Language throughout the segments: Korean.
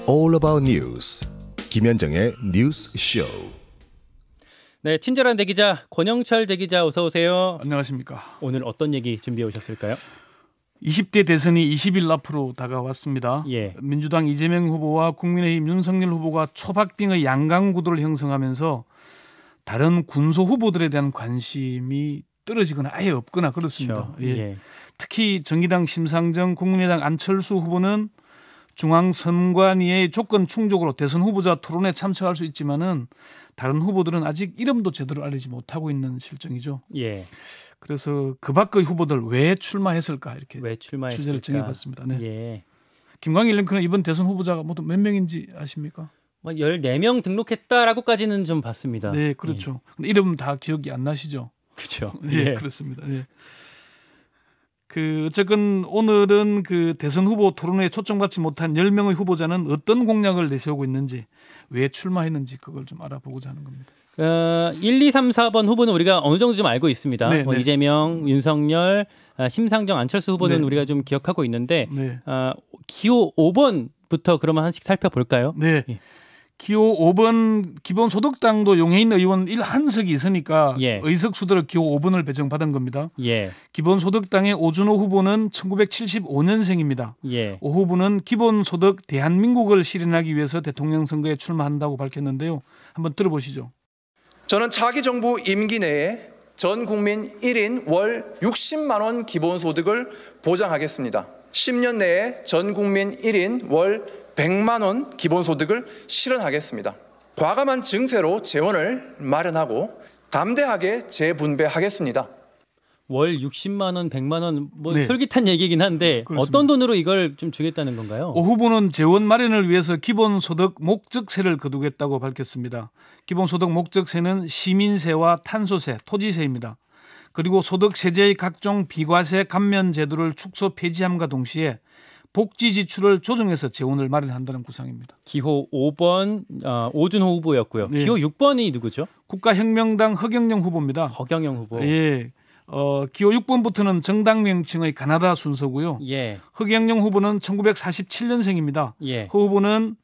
All About News 김현정의 뉴스 쇼. 네, 친절한 대기자 권영철 대기자 어서 오세요. 안녕하십니까. 오늘 어떤 얘기 준비해 오셨을까요? 20대 대선이 20일 앞으로 다가왔습니다. 예. 민주당 이재명 후보와 국민의힘 윤석열 후보가 초박빙의 양강 구도를 형성하면서 다른 군소 후보들에 대한 관심이 떨어지거나 아예 없거나 그렇습니다. 그렇죠. 예. 특히 정의당 심상정, 국민의당 안철수 후보는 중앙선관위의 조건 충족으로 대선 후보자 토론에 참석할 수 있지만은 다른 후보들은 아직 이름도 제대로 알리지 못하고 있는 실정이죠. 예. 그래서 그 밖의 후보들 왜 출마했을까 이렇게 왜 출마했을까? 주제를 정해봤습니다. 네. 예. 김광일 랭크는 이번 대선 후보자가 모두 몇 명인지 아십니까? 뭐 14명 등록했다라고까지는 좀 봤습니다. 네, 그렇죠. 근데 이름 다 기억이 안 나시죠? 그렇죠. 네, 그렇습니다. 네. 어쨌건 오늘은 그 대선 후보 토론회에 초청받지 못한 10명의 후보자는 어떤 공약을 내세우고 있는지, 왜 출마했는지 그걸 좀 알아보고자 하는 겁니다. 1, 2, 3, 4번 후보는 우리가 어느 정도 좀 알고 있습니다. 네, 뭐 네. 이재명, 윤석열, 심상정, 안철수 후보는 네. 우리가 좀 기억하고 있는데 네. 기호 5번부터 그러면 하나씩 살펴볼까요? 네. 예. 기호 5번 기본소득당도 용해인 의원 1한석이 있으니까 예. 의석수대로 기호 5번을 배정받은 겁니다. 예. 기본소득당의 오준호 후보는 1975년생입니다. 예. 오 후보는 기본소득 대한민국을 실현하기 위해서 대통령 선거에 출마한다고 밝혔는데요. 한번 들어보시죠. 저는 차기 정부 임기 내에 전 국민 1인 월 60만 원 기본소득을 보장하겠습니다. 10년 내에 전 국민 1인 월 100만 원 기본소득을 실현하겠습니다. 과감한 증세로 재원을 마련하고 담대하게 재분배하겠습니다. 월 60만 원, 100만 원 뭐 네. 솔깃한 얘기긴 한데 그렇습니다. 어떤 돈으로 이걸 좀 주겠다는 건가요? 오 후보는 재원 마련을 위해서 기본소득 목적세를 거두겠다고 밝혔습니다. 기본소득 목적세는 시민세와 탄소세, 토지세입니다. 그리고 소득세제의 각종 비과세 감면 제도를 축소 폐지함과 동시에 복지 지출을 조정해서 재원을 마련한다는 구상입니다. 기호 5번 오준호 후보였고요. 네. 기호 6번이 누구죠? 국가혁명당 허경영 후보입니다. 허경영 후보. 예. 기호 6번부터는 정당 명칭의 가나다 순서고요. 예. 허경영 후보는 1947년생입니다. 예. 허 후보는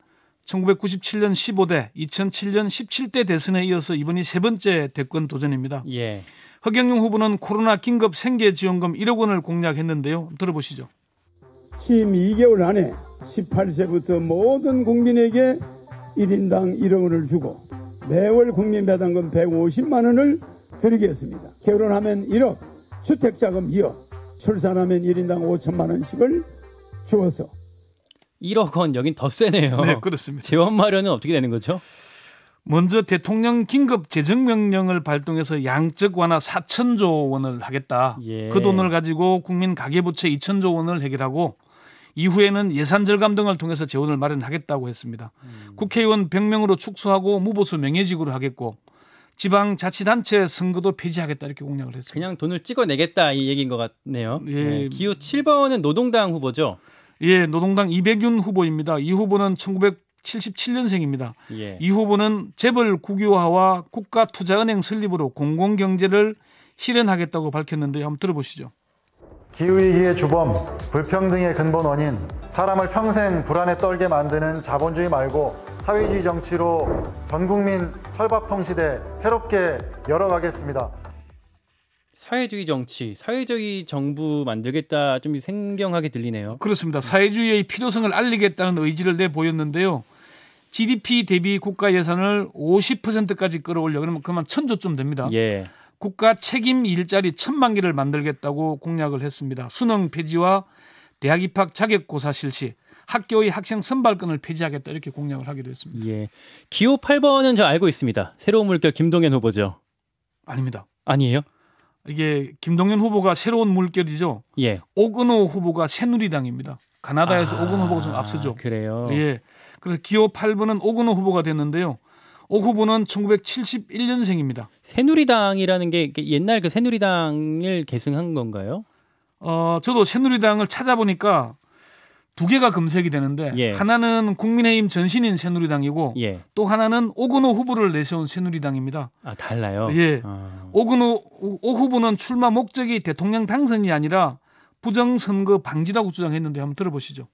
1997년 15대, 2007년 17대 대선에 이어서 이번이 세 번째 대권 도전입니다. 예. 허경영 후보는 코로나 긴급 생계지원금 1억 원을 공약했는데요. 들어보시죠. 12개월 안에 18세부터 모든 국민에게 1인당 1억 원을 주고 매월 국민배당금 150만 원을 드리겠습니다. 결혼하면 1억, 주택자금 2억, 출산하면 1인당 5천만 원씩을 주어서 1억 원 여긴 더 세네요. 네, 그렇습니다. 재원 마련은 어떻게 되는 거죠? 먼저 대통령 긴급 재정명령을 발동해서 양적 완화 4천조 원을 하겠다. 예. 그 돈을 가지고 국민 가계부채 2천조 원을 해결하고 이후에는 예산 절감 등을 통해서 재원을 마련하겠다고 했습니다. 국회의원 100명으로 축소하고 무보수 명예직으로 하겠고 지방자치단체 선거도 폐지하겠다 이렇게 공약을 했습니다. 그냥 돈을 찍어내겠다 이 얘기인 것 같네요. 예. 네. 기호 7번은 노동당 후보죠. 예, 노동당 이백윤 후보입니다. 이 후보는 1977년생입니다. 예. 이 후보는 재벌 국유화와 국가투자은행 설립으로 공공경제를 실현하겠다고 밝혔는데요. 한번 들어보시죠. 기후위기의 주범, 불평등의 근본 원인, 사람을 평생 불안에 떨게 만드는 자본주의 말고 사회주의 정치로 전국민 철밥통시대 새롭게 열어가겠습니다. 사회주의 정치, 사회주의 정부 만들겠다 좀 생경하게 들리네요. 그렇습니다. 사회주의의 필요성을 알리겠다는 의지를 내보였는데요. GDP 대비 국가 예산을 50%까지 끌어올려 그러면 그만 1,000조쯤 됩니다. 예. 국가 책임 일자리 1,000만 개를 만들겠다고 공약을 했습니다. 수능 폐지와 대학 입학 자격고사 실시, 학교의 학생 선발권을 폐지하겠다 이렇게 공약을 하기도 했습니다. 예. 기호 8번은 저 알고 있습니다. 새로운 물결 김동연 후보죠. 아닙니다. 아니에요? 이게 김동연 후보가 새로운 물결이죠. 예. 오근호 후보가 새누리당입니다. 가나다에서 오근호 후보가 좀 앞서죠. 그래요. 예. 그래서 기호 8번은 오근호 후보가 됐는데요. 오 후보는 1971년생입니다. 새누리당이라는 게 옛날 그 새누리당을 계승한 건가요? 저도 새누리당을 찾아보니까 두 개가 검색이 되는데 예. 하나는 국민의힘 전신인 새누리당이고 예. 또 하나는 오근호 후보를 내세운 새누리당입니다. 아, 달라요? 예. 아. 오 후보는 출마 목적이 대통령 당선이 아니라 부정선거 방지라고 주장했는데 한번 들어보시죠.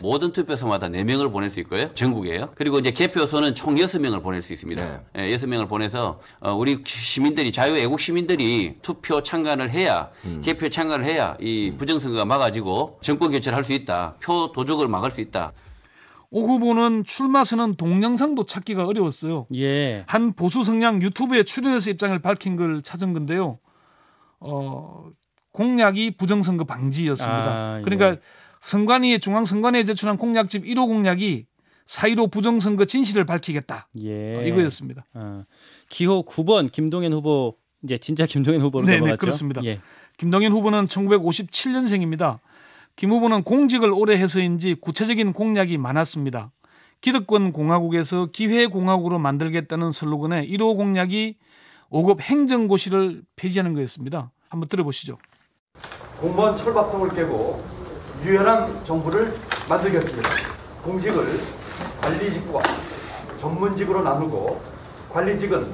모든 투표소마다 4명을 보낼 수 있고요. 전국에요. 그리고 이제 개표소는 총 6명을 보낼 수 있습니다. 네. 6명을 보내서 우리 시민들이 자유애국 시민들이 투표 참관을 해야 개표 참관을 해야 이 부정선거가 막아지고 정권 교체를 할 수 있다. 표 도적을 막을 수 있다. 오 후보는 출마 선언 동영상도 찾기가 어려웠어요. 예. 한 보수 성향 유튜브에 출연해서 입장을 밝힌 걸 찾은 건데요. 공약이 부정선거 방지였습니다. 그러니까 선관위에 중앙선관위에 제출한 공약집 1호 공약이 4.15 부정선거 진실을 밝히겠다. 예. 이거였습니다. 기호 9번 김동연 후보 이제 진짜 김동연 후보로 넘어갔죠. 네, 그렇습니다. 예. 김동연 후보는 1957년생입니다. 김 후보는 공직을 오래 해서인지 구체적인 공약이 많았습니다. 기득권 공화국에서 기회 공화국으로 만들겠다는 슬로건의 1호 공약이 5급 행정고시를 폐지하는 거였습니다. 한번 들어보시죠. 공무원 철밥통을 깨고 유연한 정부를 만들겠습니다. 공직을 관리직과 전문직으로 나누고 관리직은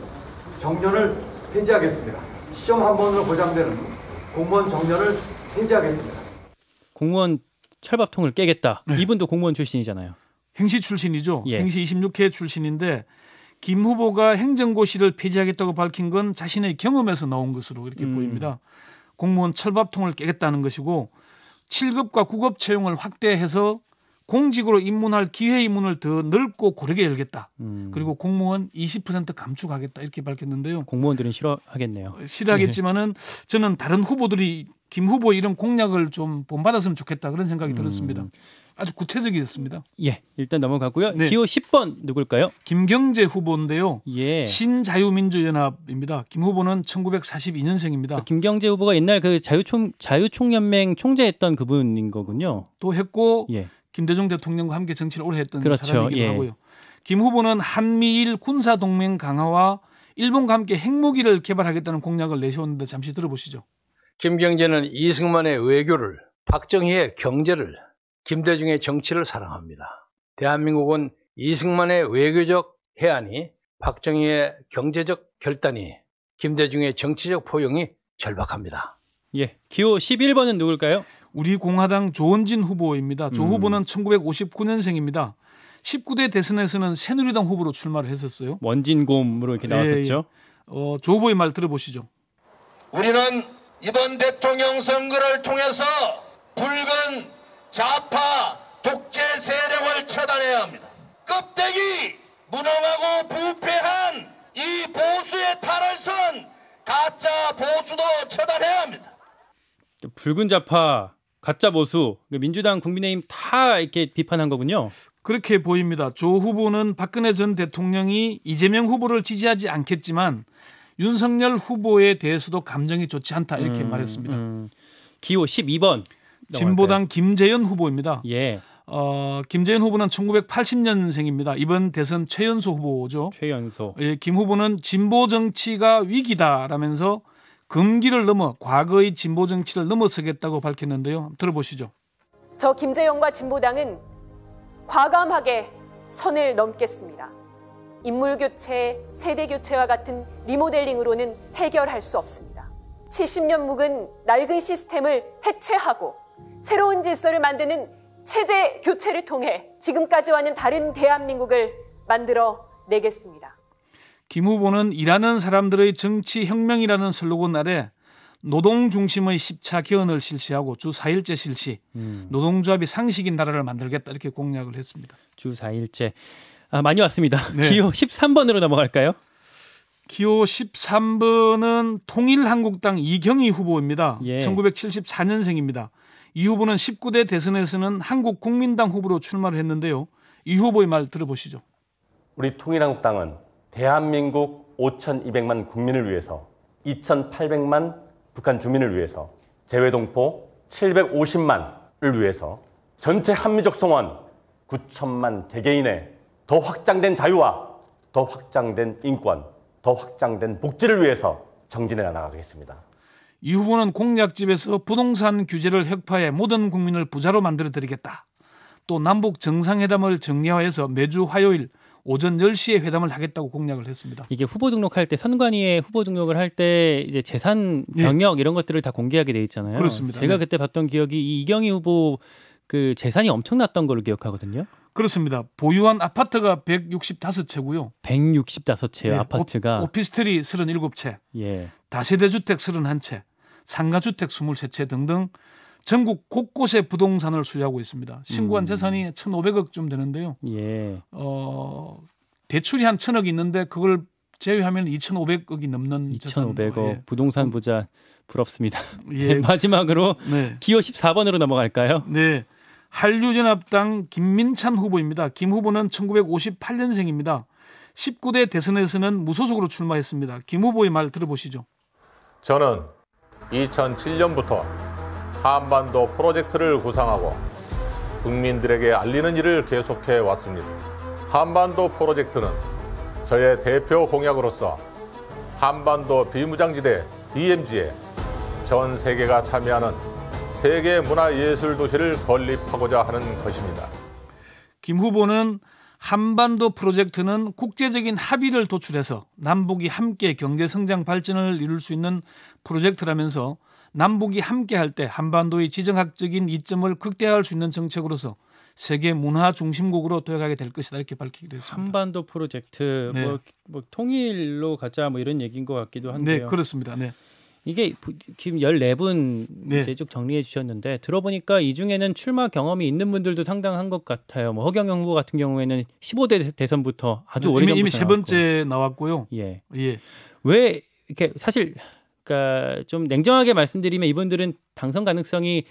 정년을 폐지하겠습니다. 시험 한 번으로 보장되는 공무원 정년을 폐지하겠습니다. 공무원 철밥통을 깨겠다. 네. 이분도 공무원 출신이잖아요. 행시 출신이죠. 예. 행시 26회 출신인데 김 후보가 행정고시를 폐지하겠다고 밝힌 건 자신의 경험에서 나온 것으로 이렇게 보입니다. 공무원 철밥통을 깨겠다는 것이고 7급과 9급 채용을 확대해서 공직으로 입문할 기회 입문을 더 넓고 고르게 열겠다. 그리고 공무원 20% 감축하겠다 이렇게 밝혔는데요. 공무원들은 싫어하겠네요. 싫어하겠지만은 저는 다른 후보들이 김 후보 이런 공약을 좀 본받았으면 좋겠다 그런 생각이 들었습니다. 아주 구체적이었습니다. 예, 일단 넘어가고요. 네. 기호 10번 누굴까요? 김경재 후보인데요. 예. 신자유민주연합입니다. 김 후보는 1942년생입니다. 김경재 후보가 옛날 그 자유총연맹 총재했던 그분인 거군요. 또 했고 예. 김대중 대통령과 함께 정치를 오래 했던 그렇죠. 사람이기도 예. 하고요. 김 후보는 한미일 군사동맹 강화와 일본과 함께 핵무기를 개발하겠다는 공약을 내세웠는데 잠시 들어보시죠. 김경재는 이승만의 외교를, 박정희의 경제를, 김대중의 정치를 사랑합니다. 대한민국은 이승만의 외교적 해안이, 박정희의 경제적 결단이, 김대중의 정치적 포용이 절박합니다. 예. 기호 11번은 누굴까요? 우리 공화당 조원진 후보입니다. 조 후보는 1959년생입니다. 19대 대선에서는 새누리당 후보로 출마를 했었어요. 원진곰으로 이렇게 나왔었죠. 조 후보의 말 들어보시죠. 우리는 이번 대통령 선거를 통해서 붉은 좌파 독재 세력을 처단해야 합니다. 껍데기 무능하고 부패한 이 보수의 탈을선 가짜 보수도 처단해야 합니다. 붉은 좌파, 가짜 보수, 민주당, 국민의힘 다 이렇게 비판한 거군요. 그렇게 보입니다. 조 후보는 박근혜 전 대통령이 이재명 후보를 지지하지 않겠지만 윤석열 후보에 대해서도 감정이 좋지 않다 이렇게 말했습니다. 기호 12번. 진보당 김재현 후보입니다. 예. 김재현 후보는 1980년생입니다. 이번 대선 최연소 후보죠. 최연소. 예, 김 후보는 진보 정치가 위기다라면서 금기를 넘어 과거의 진보 정치를 넘어서겠다고 밝혔는데요. 들어보시죠. 저 김재현과 진보당은 과감하게 선을 넘겠습니다. 인물교체, 세대교체와 같은 리모델링으로는 해결할 수 없습니다. 70년 묵은 낡은 시스템을 해체하고 새로운 질서를 만드는 체제 교체를 통해 지금까지와는 다른 대한민국을 만들어 내겠습니다. 김 후보는 일하는 사람들의 정치 혁명이라는 슬로건 아래 노동 중심의 10차 개헌을 실시하고 주 4일제 실시, 노동조합이 상식인 나라를 만들겠다 이렇게 공약을 했습니다. 주 4일제. 많이 왔습니다. 네. 기호 13번으로 넘어갈까요? 기호 13번은 통일한국당 이경희 후보입니다. 예. 1974년생입니다. 이 후보는 19대 대선에서는 한국국민당 후보로 출마를 했는데요. 이 후보의 말 들어보시죠. 우리 통일한국당은 대한민국 5,200만 국민을 위해서 2,800만 북한 주민을 위해서 재외동포 750만을 위해서 전체 한미적 송원 9천만 개개인의 더 확장된 자유와 더 확장된 인권, 더 확장된 복지를 위해서 정진해 나가겠습니다. 이 후보는 공약집에서 부동산 규제를 혁파해 모든 국민을 부자로 만들어드리겠다. 또 남북 정상회담을 정례화해서 매주 화요일 오전 10시에 회담을 하겠다고 공약을 했습니다. 이게 후보 등록할 때 선관위에 후보 등록을 할 때 이제 재산 병역 이런 것들을 다 공개하게 돼 있잖아요. 그렇습니다. 제가 그때 봤던 기억이 이 이경희 후보 그 재산이 엄청났던 걸로 기억하거든요. 그렇습니다. 보유한 아파트가 165채고요. 165채요. 아파트가. 오피스텔이 37채, 예. 다세대 주택 31채, 상가주택 23채 등등 전국 곳곳에 부동산을 소유하고 있습니다. 신고한 재산이 1,500억쯤 되는데요. 예. 대출이 한 1,000억 있는데 그걸 제외하면 2,500억이 넘는 2,500억. 예. 부동산 부자 부럽습니다. 예. 마지막으로 네. 기호 14번으로 넘어갈까요? 네. 한류연합당 김민찬 후보입니다. 김 후보는 1958년생입니다. 19대 대선에서는 무소속으로 출마했습니다. 김 후보의 말 들어보시죠. 저는 2007년부터 한반도 프로젝트를 구상하고 국민들에게 알리는 일을 계속해 왔습니다. 한반도 프로젝트는 저의 대표 공약으로서 한반도 비무장지대 DMZ에 전 세계가 참여하는 세계 문화예술 도시를 건립하고자 하는 것입니다. 김 후보는 한반도 프로젝트는 국제적인 합의를 도출해서 남북이 함께 경제성장 발전을 이룰 수 있는 프로젝트라면서 남북이 함께할 때 한반도의 지정학적인 이점을 극대화할 수 있는 정책으로서 세계 문화 중심국으로 도약하게 될 것이다 이렇게 밝히기도 했습니다. 한반도 프로젝트 네. 뭐 통일로 가자 뭐 이런 얘기인 것 같기도 한데요. 네, 그렇습니다. 네. 이게 지금 14분 네. 이제 쭉 정리해 주셨는데 들어보니까 이 중에는 출마 경험이 있는 분들도 상당한 것 같아요. 뭐 허경영 후보 같은 경우에는 15대 대선부터 아주 오래전부터 이미 세 번째 나왔고요. 예. 예. 왜 이렇게 사실 그러니까 좀 냉정하게 말씀드리면 이분들은 당선 가능성이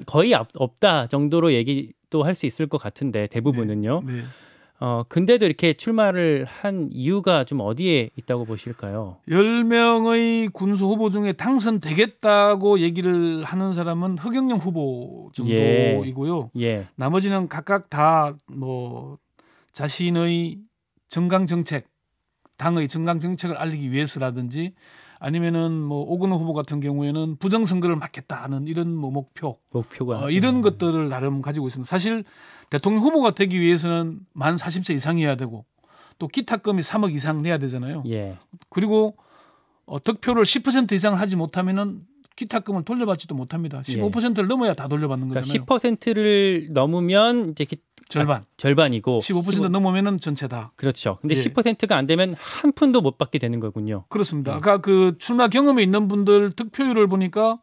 거의 없다 정도로 얘기도 할 수 있을 것 같은데 대부분은요. 네. 근데도 이렇게 출마를 한 이유가 좀 어디에 있다고 보실까요? 10명의 군수 후보 중에 당선되겠다고 얘기를 하는 사람은 허경영 후보 정도이고요. 예. 나머지는 각각 다 뭐 자신의 정강 정책, 당의 정강 정책을 알리기 위해서라든지 아니면은 뭐 오건호 후보 같은 경우에는 부정선거를 막겠다 하는 이런 뭐 목표가 이런 것들을 나름 가지고 있습니다. 사실 대통령 후보가 되기 위해서는 만 40세 이상이어야 되고 또 기타금이 3억 이상 내야 되잖아요. 예. 그리고 득표를 10% 이상 하지 못하면은 기타금을 돌려받지도 못합니다. 15%를 넘어야 다 돌려받는 거잖아요. 그러니까 10%를 넘으면 이제 절반이고 15% 넘으면은 전체다. 그렇죠. 근데 예. 10%가 안 되면 한 푼도 못 받게 되는 거군요. 그렇습니다. 아까 그 출마 경험이 있는 분들 득표율을 보니까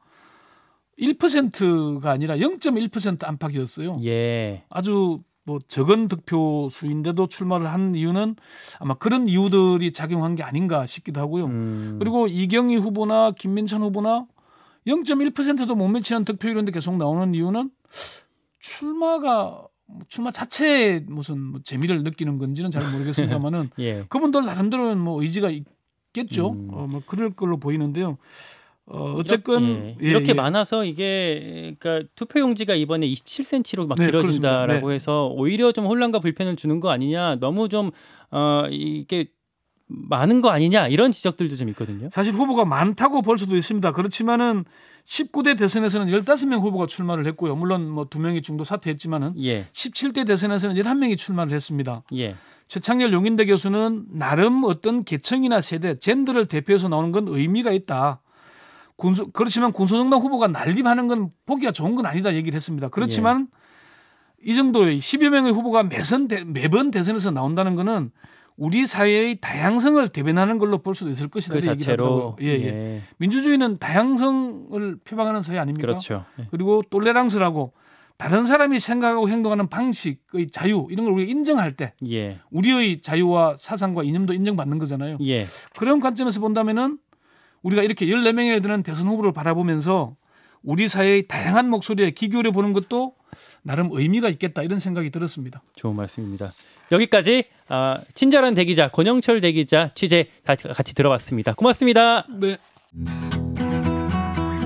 1%가 아니라 0.1% 안팎이었어요. 예. 아주 뭐 적은 득표 수인데도 출마를 한 이유는 아마 그런 이유들이 작용한 게 아닌가 싶기도 하고요. 그리고 이경희 후보나 김민찬 후보나 0.1%도 못 미치는 득표율인데 계속 나오는 이유는 출마 자체에 무슨 뭐 재미를 느끼는 건지는 잘 모르겠습니다만은 예. 그분들 나름대로는 뭐 의지가 있겠죠. 뭐 그럴 걸로 보이는데요. 어쨌건 이렇게 많아서 이게 그러니까 투표용지가 이번에 27cm로 막 네, 길어진다라고 네. 해서 오히려 좀 혼란과 불편을 주는 거 아니냐, 너무 좀 이게 많은 거 아니냐 이런 지적들도 좀 있거든요. 사실 후보가 많다고 볼 수도 있습니다. 그렇지만은 19대 대선에서는 15명 후보가 출마를 했고요. 물론 뭐 2명이 중도 사퇴했지만은 17대 대선에서는 11명이 출마를 했습니다. 예. 최창렬 용인대 교수는 나름 어떤 계층이나 세대, 젠더를 대표해서 나오는 건 의미가 있다. 그렇지만 군소정당 후보가 난립하는 건 보기가 좋은 건 아니다 얘기를 했습니다. 그렇지만 이 정도의 10여 명의 후보가 매번 대선에서 나온다는 거는 우리 사회의 다양성을 대변하는 걸로 볼 수도 있을 것이다. 그 자체로. 예. 민주주의는 다양성을 표방하는 사회 아닙니까? 그렇죠. 그리고 톨레랑스라고 다른 사람이 생각하고 행동하는 방식의 자유 이런 걸 우리가 인정할 때 우리의 자유와 사상과 이념도 인정받는 거잖아요. 그런 관점에서 본다면은 우리가 이렇게 14명이나 되는 대선 후보를 바라보면서 우리 사회의 다양한 목소리에 귀 기울여 보는 것도 나름 의미가 있겠다 이런 생각이 들었습니다. 좋은 말씀입니다. 여기까지 친절한 대기자 권영철 대기자 취재 같이 들어봤습니다. 고맙습니다. 네.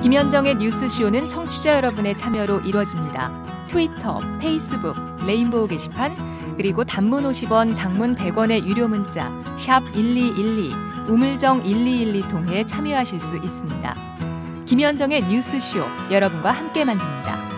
김현정의 뉴스쇼는 청취자 여러분의 참여로 이루어집니다. 트위터, 페이스북, 레인보우 게시판 그리고 단문 50원, 장문 100원의 유료 문자 샵 1212, 우물정 1212 통해 참여하실 수 있습니다. 김현정의 뉴스쇼 여러분과 함께 만듭니다.